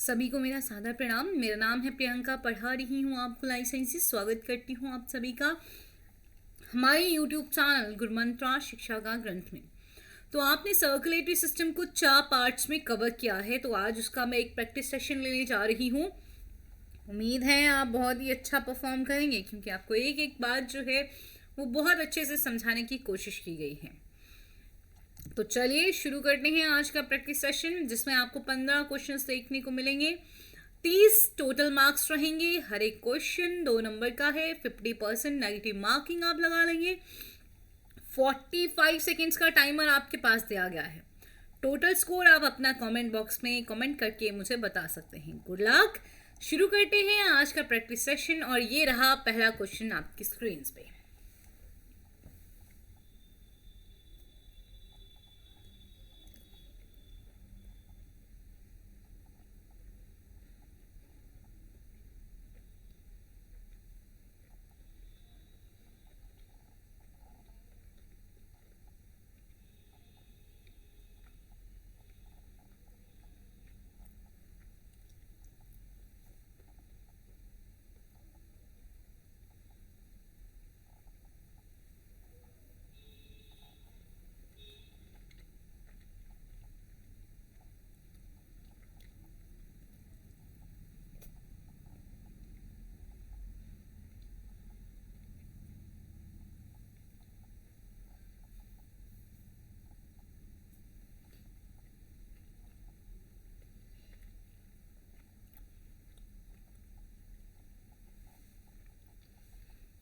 सभी को मेरा सादर प्रणाम। मेरा नाम है प्रियंका, पढ़ा रही हूँ आपको लाइफ साइंसेस। स्वागत करती हूँ आप सभी का हमारे यूट्यूब चैनल गुरुमंत्रा शिक्षा का ग्रंथ में। तो आपने सर्कुलेटरी सिस्टम को 4 पार्ट्स में कवर किया है, तो आज उसका मैं एक प्रैक्टिस सेशन लेने जा रही हूँ। उम्मीद है आप बहुत ही अच्छा परफॉर्म करेंगे, क्योंकि आपको एक एक बात जो है वो बहुत अच्छे से समझाने की कोशिश की गई है। तो चलिए शुरू करते हैं आज का प्रैक्टिस सेशन, जिसमें आपको 15 क्वेश्चंस देखने को मिलेंगे। 30 टोटल मार्क्स रहेंगे। हर एक क्वेश्चन 2 नंबर का है। 50% नेगेटिव मार्किंग आप लगा लेंगे। 45 सेकेंड्स का टाइमर आपके पास दिया गया है। टोटल स्कोर आप अपना कमेंट बॉक्स में कमेंट करके मुझे बता सकते हैं। Good luck. शुरू करते हैं आज का प्रैक्टिस सेशन, और ये रहा पहला क्वेश्चन आपकी स्क्रीन पे।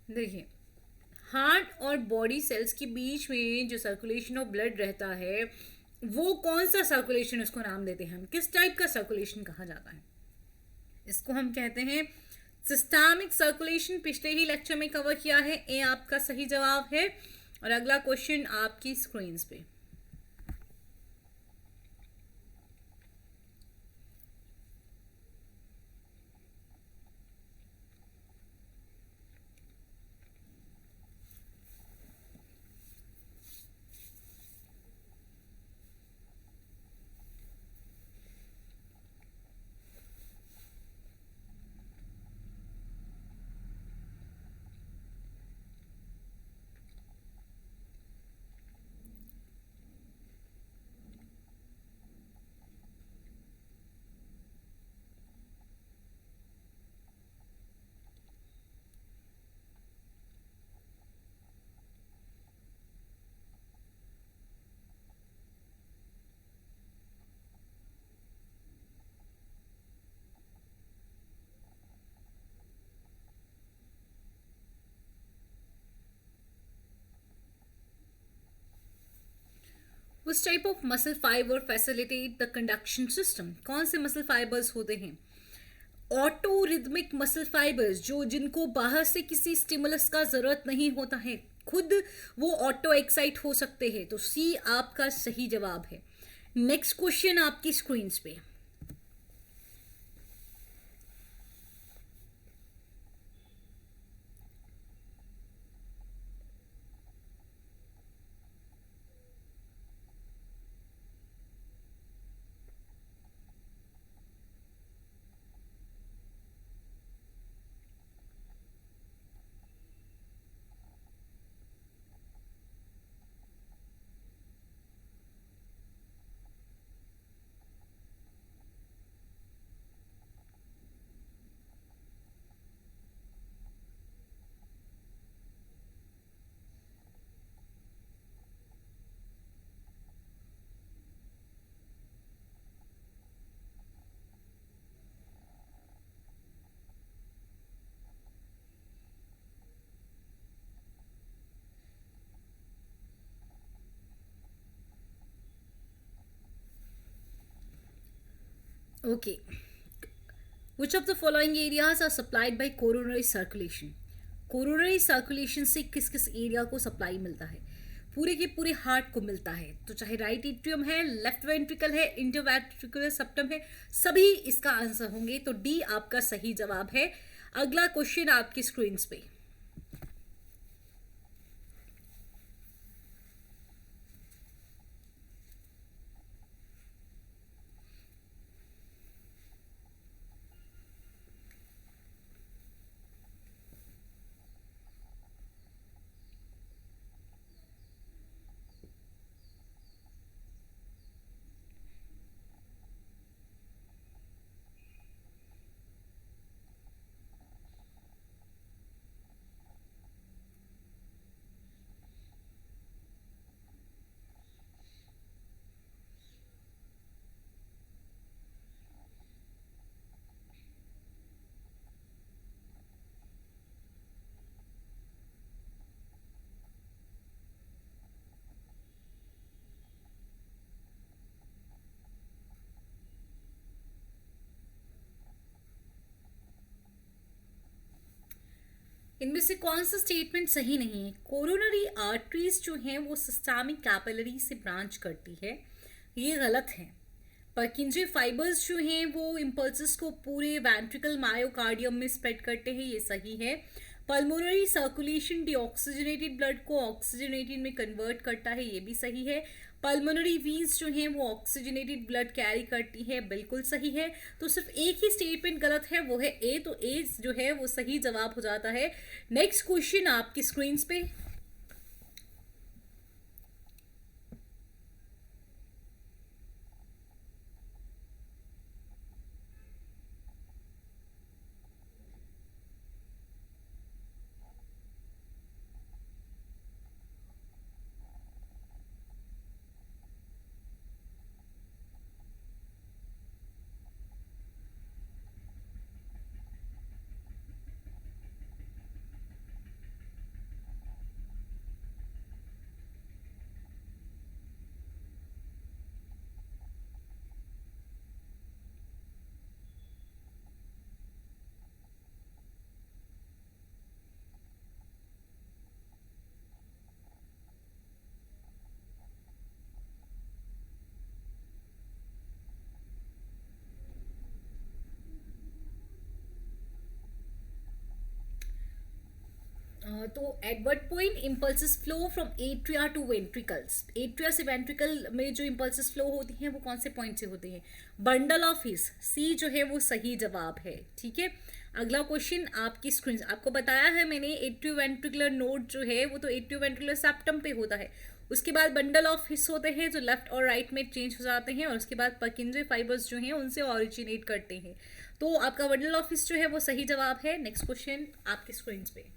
देखिए, हार्ट और बॉडी सेल्स के बीच में जो सर्कुलेशन ऑफ ब्लड रहता है, वो कौन सा सर्कुलेशन उसको नाम देते हैं हम? किस टाइप का सर्कुलेशन कहा जाता है? इसको हम कहते हैं सिस्टमिक सर्कुलेशन। पिछले ही लेक्चर में कवर किया है। ए आपका सही जवाब है। और अगला क्वेश्चन आपकी स्क्रीन पे। उस type of muscle fibre facilitate the conduction system. कौन से मसल फाइबर्स होते हैं? ऑटो रिदमिक मसल फाइबर्स, जो जिनको बाहर से किसी स्टिमुलस का जरूरत नहीं होता है, खुद वो ऑटो एक्साइट हो सकते हैं। तो सी आपका सही जवाब है। नेक्स्ट क्वेश्चन आपकी स्क्रीन पे। Okay, which of the following areas are supplied by coronary circulation? Coronary circulation से किस किस एरिया को सप्लाई मिलता है? पूरे के पूरे हार्ट को मिलता है। तो चाहे राइट एट्रियम है, लेफ्ट वेंट्रिकल है, इंटरवेंट्रिकुलर सेप्टम है, सभी इसका आंसर होंगे। तो डी आपका सही जवाब है। अगला क्वेश्चन आपकी स्क्रीन पे। इनमें से कौन सा स्टेटमेंट सही नहीं है? कोरोनरी आर्टरीज जो हैं वो सिस्टमिक कैपिलरी से ब्रांच करती है, ये गलत है। पर्किंजे फाइबर्स जो हैं वो इम्पल्सेस को पूरे वेंट्रिकल मायोकार्डियम में स्प्रेड करते हैं, ये सही है। पल्मोनरी सर्कुलेशन डीऑक्सीजनेटेड ब्लड को ऑक्सीजनेटेड में कन्वर्ट करता है, ये भी सही है। पल्मोनरी वीन्स जो हैं वो ऑक्सीजनेटेड ब्लड कैरी करती है, बिल्कुल सही है। तो सिर्फ एक ही स्टेटमेंट गलत है, वो है ए, तो ए जो है वो सही जवाब हो जाता है। नेक्स्ट क्वेश्चन आपकी स्क्रीन पे। तो at what point impulses flow from atria to ventricles? Atria से वेंट्रिकल में जो इम्पल्सेस फ्लो होती हैं वो कौन से पॉइंट से होते हैं? बंडल ऑफ हिस, सी जो है वो सही जवाब है। ठीक है, अगला क्वेश्चन आपकी स्क्रीन। आपको बताया है मैंने एट्रियो वेंट्रिकुलर नोड जो है वो तो एट्रियो वेंट्रिकुलर सेप्टम पे होता है। उसके बाद बंडल ऑफ हिस होते हैं जो लेफ्ट और राइट में चेंज हो जाते हैं, और उसके बाद पर्किंजे फाइबर्स जो हैं उनसे ऑरिजिनेट करते हैं। तो आपका बंडल ऑफ हिस जो है वो सही जवाब है। नेक्स्ट क्वेश्चन आपकी स्क्रीन पे।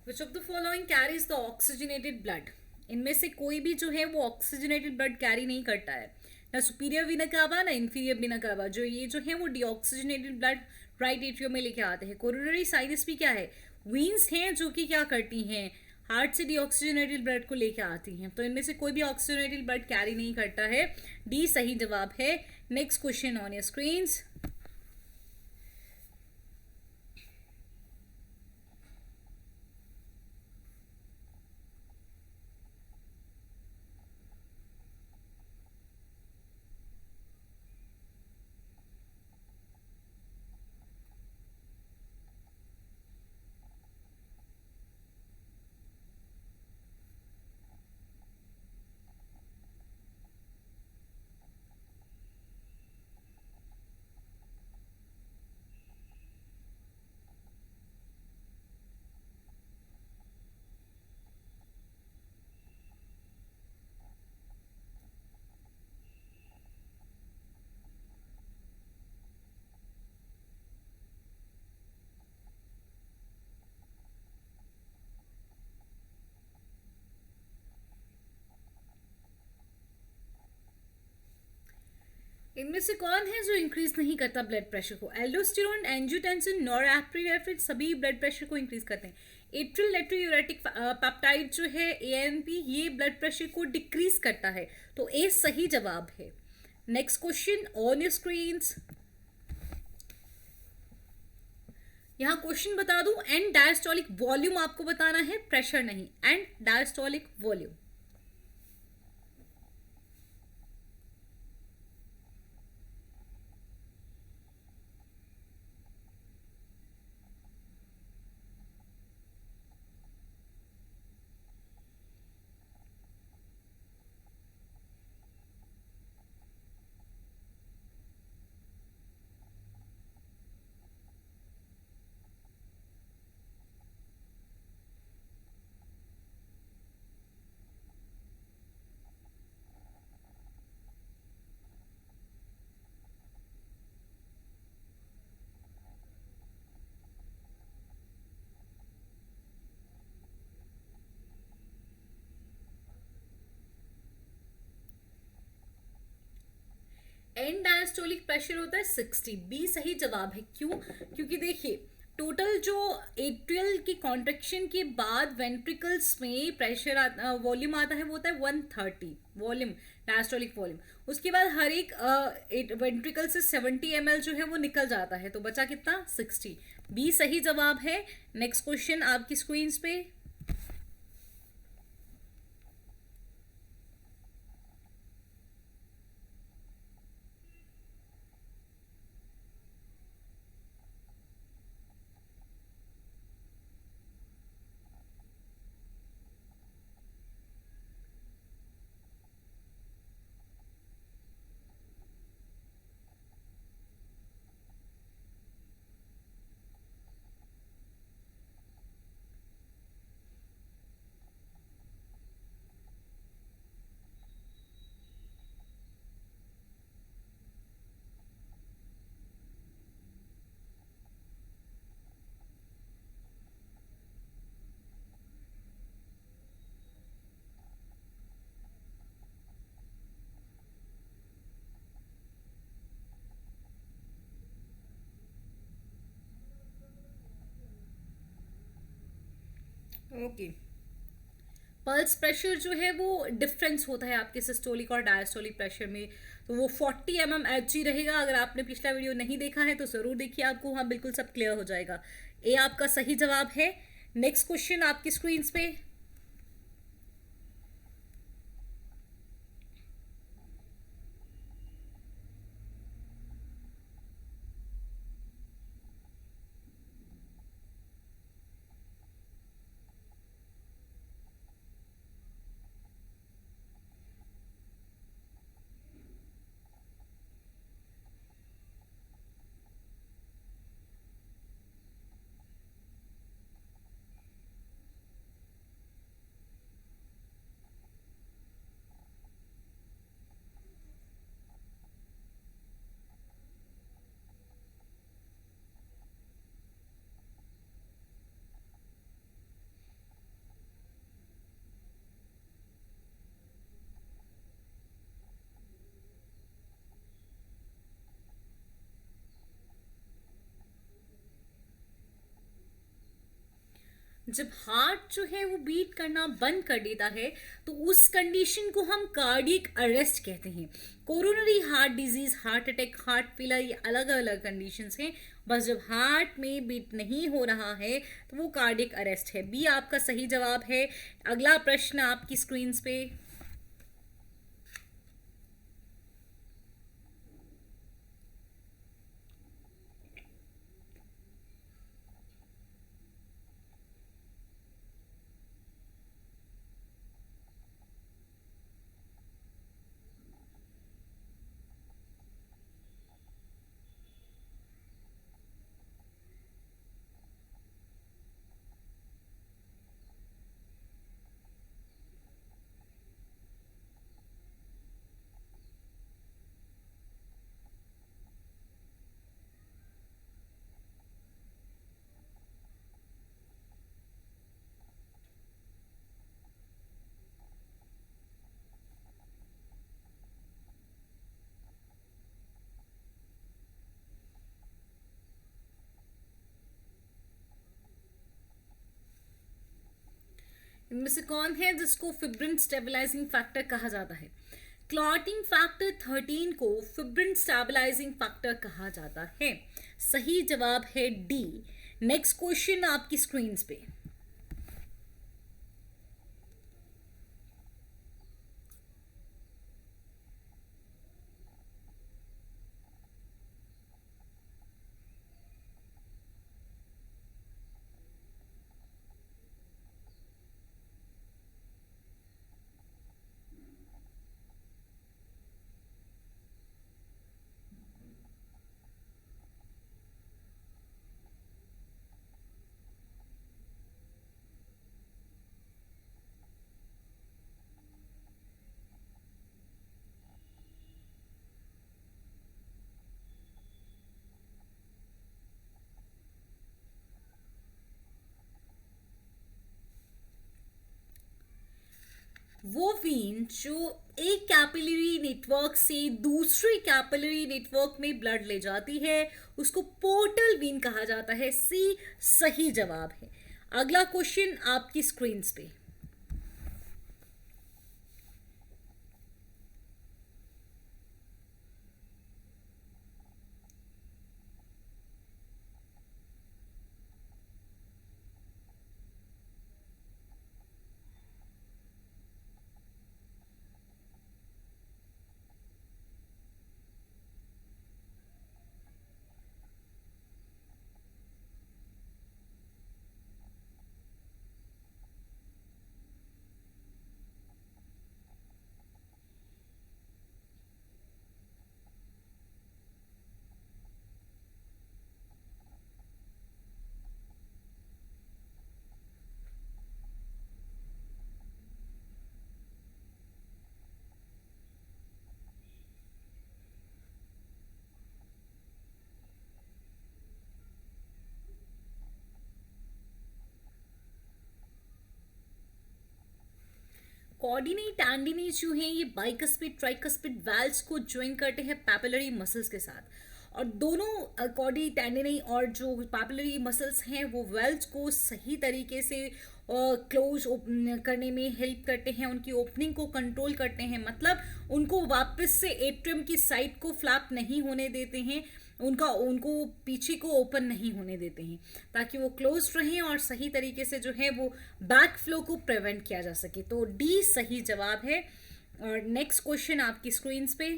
विच of the following carries the oxygenated blood? इनमें से कोई भी जो है वो ऑक्सीजनेटेड ब्लड कैरी नहीं करता है, ना सुपीरियर वीना कावा ना इंफीरियर वीना कावा। जो ये जो है वो डीऑक्सीजनेटेड ब्लड राइट एट्रियम में लेके आते हैं। कोरोनरी साइनस भी क्या है? वीन्स हैं जो कि क्या करती हैं, हार्ट से डीऑक्सीजनेटेड ब्लड को लेके आती हैं। तो इनमें से कोई भी ऑक्सीजनेटेड ब्लड कैरी नहीं करता है, डी सही जवाब है। Next question on your screens. इनमें से कौन है जो इंक्रीज नहीं करता ब्लड प्रेशर को? एल्डोस्टेरोन, एंजियोटेंसिन, नॉरएप्रिनेफ्रिन सभी ब्लड प्रेशर को इंक्रीज करते हैं। एट्रियल नाइट्रोयूरेटिक पेप्टाइड जो है एएनपी, ये ब्लड प्रेशर को डिक्रीज करता है, तो ए सही जवाब है। Next question on your screens. यहाँ क्वेश्चन बता दूं, एंड डायस्टोलिक वॉल्यूम आपको बताना है, प्रेशर नहीं, and diastolic volume. And diastolic pressure होता है 60। बी सही जवाब है। क्यों? क्योंकि देखिए टोटल जो एट्रियल की कॉन्ट्रेक्शन के बाद वेंट्रिकल्स में प्रेशर वॉल्यूम आता है वो होता है 130 वॉल्यूम, डायस्टोलिक वॉल्यूम। उसके बाद हर एक वेंट्रिकल से 70 ml जो है वो निकल जाता है, तो बचा कितना? 60। बी सही जवाब है। नेक्स्ट क्वेश्चन आपकी स्क्रीन पे। ओके, पल्स प्रेशर जो है वो डिफरेंस होता है आपके सिस्टोलिक और डायस्टोलिक प्रेशर में, तो वो 40 mmHg रहेगा। अगर आपने पिछला वीडियो नहीं देखा है तो ज़रूर देखिए, आपको वहाँ बिल्कुल सब क्लियर हो जाएगा। ए आपका सही जवाब है। नेक्स्ट क्वेश्चन आपकी स्क्रीन पे। जब हार्ट जो है वो बीट करना बंद कर देता है तो उस कंडीशन को हम कार्डियक अरेस्ट कहते हैं। Coronary heart disease, heart attack, heart failure, ये अलग अलग कंडीशंस हैं। बस जब हार्ट में बीट नहीं हो रहा है तो वो कार्डियक अरेस्ट है। बी आपका सही जवाब है। अगला प्रश्न आपकी स्क्रीन पे। इनमें से कौन है जिसको फिब्रिन स्टेबलाइजिंग फैक्टर कहा जाता है? क्लॉटिंग फैक्टर 13 को फिब्रिन स्टेबलाइजिंग फैक्टर कहा जाता है। सही जवाब है डी। नेक्स्ट क्वेश्चन आपकी स्क्रीन पे। वो वेन जो एक कैपिलरी नेटवर्क से दूसरे कैपिलरी नेटवर्क में ब्लड ले जाती है उसको पोर्टल वेन कहा जाता है। सी सही जवाब है। अगला क्वेश्चन आपकी स्क्रीन पे। कोऑर्डिनेट एंडिनेट जो हैं ये बाइकस्पिड ट्राइकस्पिड वाल्व्स को ज्वाइन करते हैं पैपिलरी मसल्स के साथ, और दोनों कोऑर्डिनेट एंडिनेट और जो पैपिलरी मसल्स हैं वो वाल्व्स को सही तरीके से क्लोज करने में हेल्प करते हैं, उनकी ओपनिंग को कंट्रोल करते हैं, मतलब उनको वापस से एट्रियम की साइड को फ्लैप नहीं होने देते हैं, उनको पीछे को ओपन नहीं होने देते हैं ताकि वो क्लोज रहें और सही तरीके से जो है वो बैक फ्लो को प्रिवेंट किया जा सके। तो डी सही जवाब है। और नेक्स्ट क्वेश्चन आपकी स्क्रीन पे।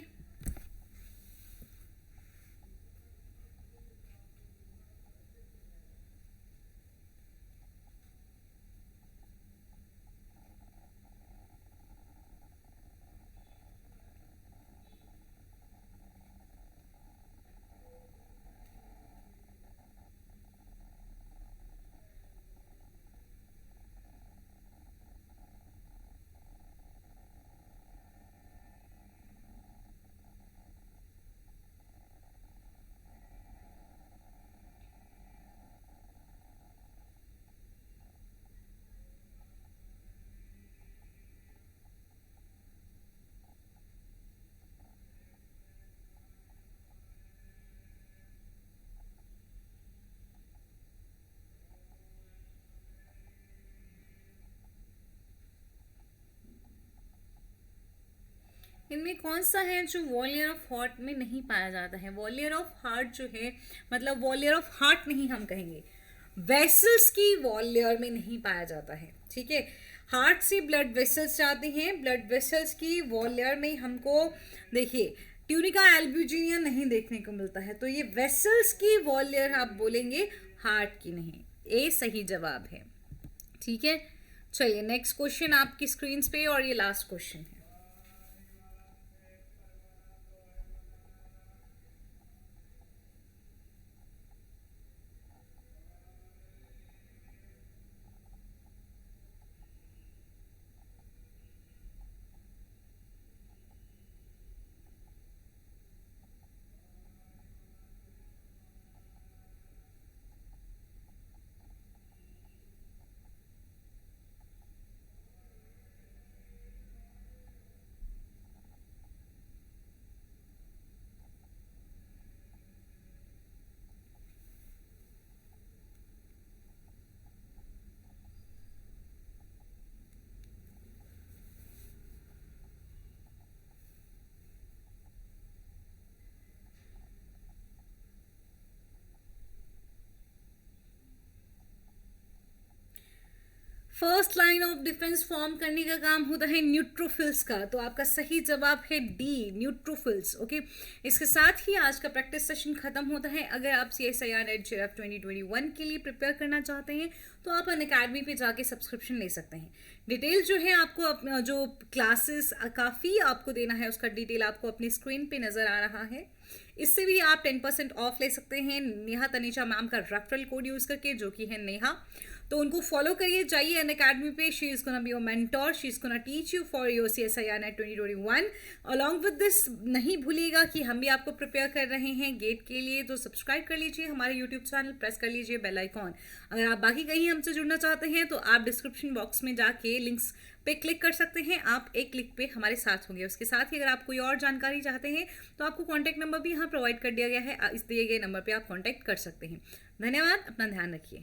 इनमें कौन सा है जो वॉलियर ऑफ हार्ट में नहीं पाया जाता है? वॉलियर ऑफ हार्ट जो है, मतलब वॉलियर ऑफ हार्ट नहीं हम कहेंगे, वेसल्स की वॉलियर में नहीं पाया जाता है। ठीक है, हार्ट से ब्लड वेसल्स जाते हैं, ब्लड वेसल्स की वॉलियर में हमको देखिए ट्यूनिका एल्ब्यूजिनिया नहीं देखने को मिलता है, तो ये वेसल्स की वॉलियर आप बोलेंगे, हार्ट की नहीं। ए सही जवाब है। ठीक है, चलिए नेक्स्ट क्वेश्चन आपकी स्क्रीन पे और ये लास्ट क्वेश्चन है। First line of defence form करने का काम होता है न्यूट्रोफिल्स का, तो आपका सही जवाब है डी, न्यूट्रोफिल्स। ओके, इसके साथ ही आज का प्रैक्टिस सेशन खत्म होता है। अगर आप CSIR नेट JRF 2021 के लिए प्रिपेयर करना चाहते हैं तो आप अनअकैडमी पे जाके सब्सक्रिप्शन ले सकते हैं। डिटेल जो है आपको जो क्लासेस काफ़ी आपको देना है उसका डिटेल आपको अपनी स्क्रीन पे नज़र आ रहा है। इससे भी आप 10% ऑफ ले सकते हैं नेहा तनेजा मैम का रेफरल कोड यूज़ करके, जो कि है नेहा। तो उनको फॉलो करिए, जाइए अन अकेडमी पे। She is gonna be your mentor, she is gonna teach you for your CSIR net 2021। Along with this नहीं भूलिएगा कि हम भी आपको प्रिपेयर कर रहे हैं गेट के लिए, तो सब्सक्राइब कर लीजिए हमारे यूट्यूब चैनल, प्रेस कर लीजिए बेल आइकॉन। अगर आप बाकी कहीं हमसे जुड़ना चाहते हैं तो आप डिस्क्रिप्शन बॉक्स में जाके लिंक्स पे क्लिक कर सकते हैं, आप एक क्लिक पे हमारे साथ होंगे। उसके साथ ही अगर आप कोई और जानकारी चाहते हैं तो आपको कॉन्टैक्ट नंबर भी यहाँ प्रोवाइड कर दिया गया है, इस दिए गए नंबर पे आप कॉन्टैक्ट कर सकते हैं। धन्यवाद, अपना ध्यान रखिए।